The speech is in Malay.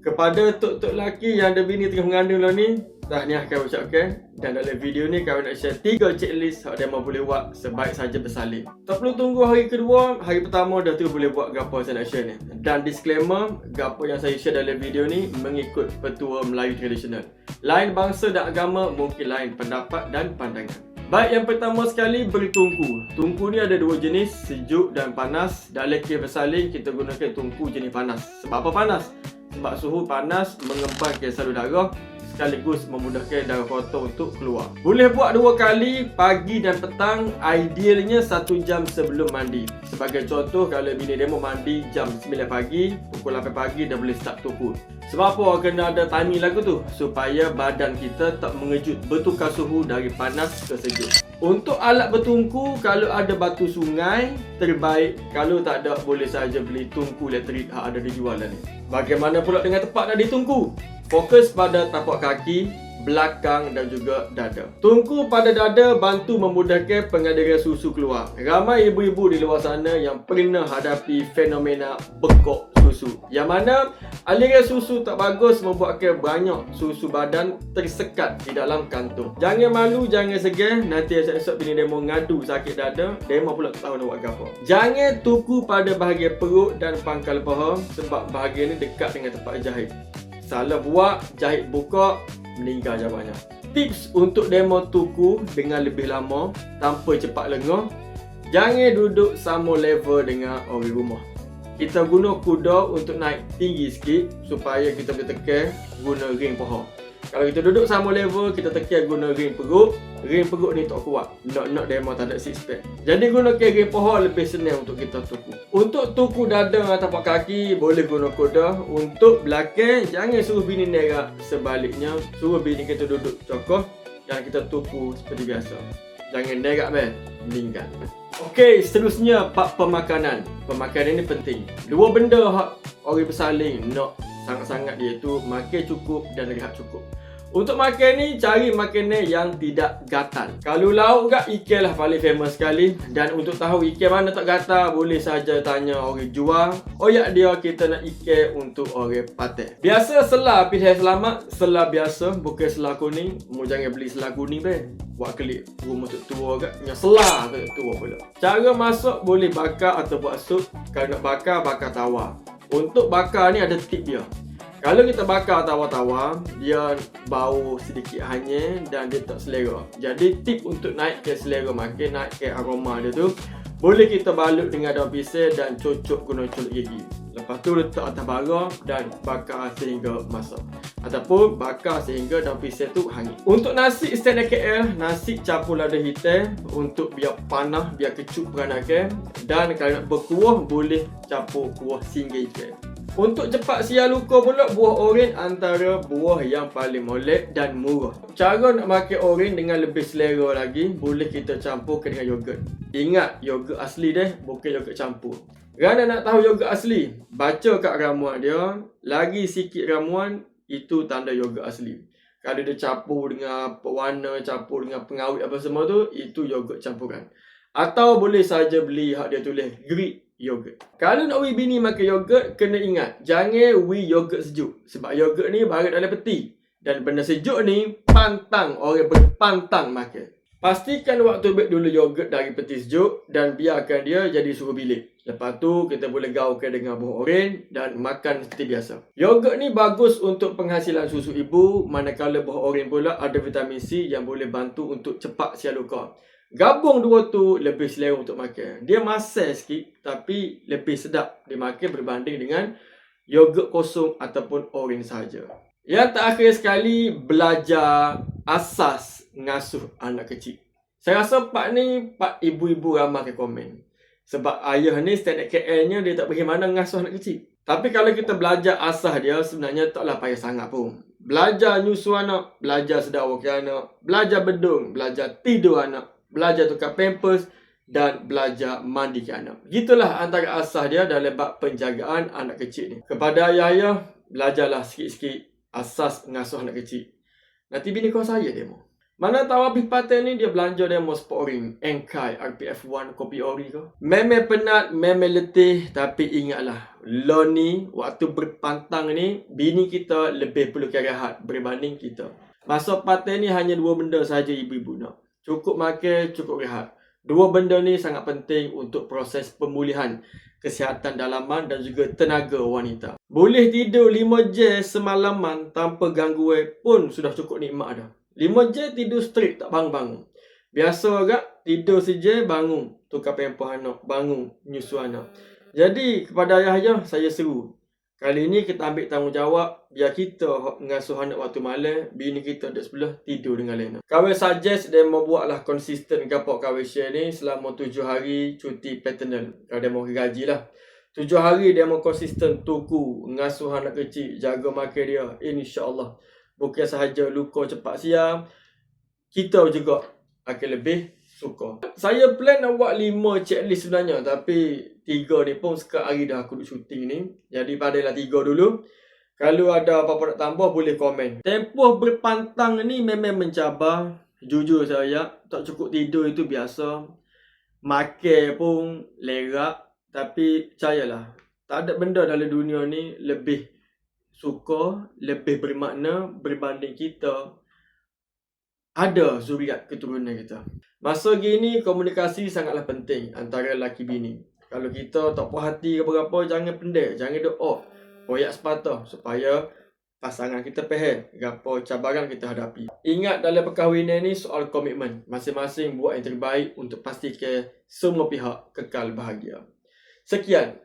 Kepada tok-tok lelaki yang ada bini tengah mengandung lah ni, tahniah kami ucapkan. Dan dalam video ni kami nak share 3 checklist yang demo boleh buat sebaik saja bersalin. Tak perlu tunggu hari kedua, hari pertama dah tu boleh buat gapo saya nak share ni. Dan disclaimer, gapo yang saya share dalam video ni mengikut petua Melayu tradisional. Lain bangsa dan agama mungkin lain pendapat dan pandangan. Baik, yang pertama sekali beri tungku. Tungku ni ada 2 jenis, sejuk dan panas. Dalam kes bersalin kita gunakan tungku jenis panas. Sebab apa panas? Sebab suhu panas mengempaskan salur darah sekaligus memudahkan darah kotor untuk keluar. Boleh buat 2 kali, pagi dan petang. Idealnya 1 jam sebelum mandi. Sebagai contoh, kalau bini demo mandi jam 9 pagi, pukul 8 pagi dah boleh start tungku. Sebab apa kena ada timing lagu tu? Supaya badan kita tak mengejut bertukar suhu dari panas ke sejuk. Untuk alat bertungku, kalau ada batu sungai, terbaik. Kalau tak ada, boleh saja beli tungku elektrik yang ada dijual ni. Bagaimana pula dengan tempat nak ditungku? Fokus pada tapak kaki, belakang dan juga dada. Tungku pada dada bantu memudahkan pengaliran susu keluar. Ramai ibu-ibu di luar sana yang pernah hadapi fenomena bekok susu, yang mana aliran susu tak bagus membuatkan banyak susu badan tersekat di dalam kantung. Jangan malu, jangan segan. Nanti esok-esok bini demo ngadu sakit dada, demo pula tak tahu nak buat apa. Jangan tungku pada bahagian perut dan pangkal paha, sebab bahagian ni dekat dengan tempat jahit. Salah buat, jahit buka, meninggal jawabnya. Tips untuk demo tuku dengan lebih lama tanpa cepat lengah. Jangan duduk sama level dengan orang rumah. Kita guna kuda untuk naik tinggi sikit supaya kita boleh tekan guna ring paha. Kalau kita duduk sama level, kita tekan guna ring perut. Ring perut ni tak kuat. Nak demo tak ada six pack. Jadi gunakan ring paha lebih senang untuk kita tuku. Untuk tuku dada atau tapak kaki, boleh guna kuda. Untuk belakang, jangan suruh bini nerak. Sebaliknya, suruh bini kita duduk cokoh dan kita tuku seperti biasa. Jangan nerak meninggal. Okey, seterusnya bab pemakanan. Pemakanan ni penting. 2 benda hak orang bersalin nak sangat-sangat, iaitu makan cukup dan rehat cukup. Untuk makan ni, cari makanan yang tidak gatal. Kalau lauk kat, ikan lah paling famous sekali. Dan untuk tahu ikan mana tak gatal, boleh saja tanya orang jual. Oyak dia kita nak ikan untuk orang patek. Biasa selah pilihan selamat, selah biasa, bukan selah kuning. Mu jangan beli selah kuning buat kelip rumah tua kat, punya selah tua pula. Cara masak boleh bakar atau buat sup. Kalau nak bakar, bakar tawa. Untuk bakar ni ada tip dia. Kalau kita bakar tawa-tawa, dia bau sedikit hanyir dan dia tak selera. Jadi tip untuk naikkan selera makan, naikkan aroma dia tu, boleh kita balut dengan daun pisang dan cocok guna colok gigi. Lepas tu letak atas bara dan bakar sehingga masak. Ataupun bakar sehingga daun pisang tu hangit. Untuk nasi standard KL, nasi campur lada hitam untuk biar panas, biar kecut peranakan. Dan kalau nak berkuah, boleh campur kuah singgah ikan. Untuk cepat sial luka pula, buah oren antara buah yang paling molek dan murah. Cara nak makan oren dengan lebih selera lagi, boleh kita campurkan dengan yogurt. Ingat, yogurt asli bukan yogurt campur. Kerana nak tahu yogurt asli, baca kat ramuan dia, lagi sikit ramuan, itu tanda yogurt asli. Kalau dia campur dengan pewarna, campur dengan pengawet apa semua tu, itu yogurt campuran. Atau boleh saja beli hak dia tulis Greek yogurt. Kalau nak wi bini makan yogurt, kena ingat jangan wi yogurt sejuk. Sebab yogurt ni barat dalam peti. Dan benda sejuk ni pantang, orang berpantang makan. Pastikan waktu ambil dulu yogurt dari peti sejuk dan biarkan dia jadi suhu bilik. Lepas tu kita boleh gaulkan dengan buah oren dan makan seperti biasa. Yogurt ni bagus untuk penghasilan susu ibu, manakala buah oren pula ada vitamin C yang boleh bantu untuk cepat sial luka. Gabung 2 tu lebih selera untuk makan. Dia masak sikit tapi lebih sedap dimakan berbanding dengan yogurt kosong ataupun oren saja. Yang terakhir sekali, belajar asas ngasuh anak kecil. Saya rasa part ibu-ibu ramai ke komen. Sebab ayah ni standard KL-nya dia tak bagaimana ngasuh anak kecil. Tapi kalau kita belajar asas dia, sebenarnya taklah payah sangat pun. Belajar nyusu anak, belajar sedar wakil anak, belajar bedung, belajar tidur anak, belajar tukar pampers dan belajar mandikan anak. Gitulah antara asas dia dalam bab penjagaan anak kecil ni. Kepada ayah-ayah, belajarlah sikit-sikit asas ngasuh anak kecil. Nanti bini kau saya demo. Mana tahu habis paten ni dia belanja demo sport ring, Enkai, RPF1, kopi ori ke. Memang penat, memang letih, tapi ingatlah, lo ni waktu berpantang ni bini kita lebih perlu rehat berbanding kita. Masa paten ni hanya 2 benda saja ibu-ibu nak. Cukup makan, cukup rehat. 2 benda ni sangat penting untuk proses pemulihan kesihatan dalaman dan juga tenaga wanita. Boleh tidur 5 jam semalaman tanpa gangguan pun sudah cukup nikmat dah. 5 jam tidur straight, tak bangun-bangun. Biasa agak tidur sejam bangun, tukar pamper anak, bangun nyusu anak. Jadi kepada ayah-ayah saya seru, kali ni kita ambil tanggungjawab, biar kita ngasuh anak waktu malam, bini kita duduk sebelah tidur dengan lena. Kawan suggest dia mau buatlah konsisten gapo kawan share ni selama 7 hari cuti paternal. Kalau dia mau gaji lah. 7 hari dia mau konsisten tuku, ngasuh anak kecil, jaga makan dia, insya-Allah. Bukan sahaja luka cepat siam, kita juga akan lebih suka. Saya plan nak buat 5 checklist sebenarnya, tapi 3 ni pun sekarang hari dah aku duk syuting ni. Jadi padalah 3 dulu. Kalau ada apa-apa nak tambah boleh komen. Tempoh berpantang ni memang mencabar. Jujur saya, tak cukup tidur itu biasa. Makan pun lerak. Tapi percayalah, tak ada benda dalam dunia ni lebih suka, lebih bermakna berbanding kita ada zuriat keturunan kita. Masa gini komunikasi sangatlah penting antara lelaki bini. Kalau kita tak puas hati ke berapa, jangan pendek, jangan doa. Koyak sepatah supaya pasangan kita faham apa cabaran kita hadapi. Ingat dalam perkahwinan ni soal komitmen. Masing-masing buat yang terbaik untuk pastikan semua pihak kekal bahagia. Sekian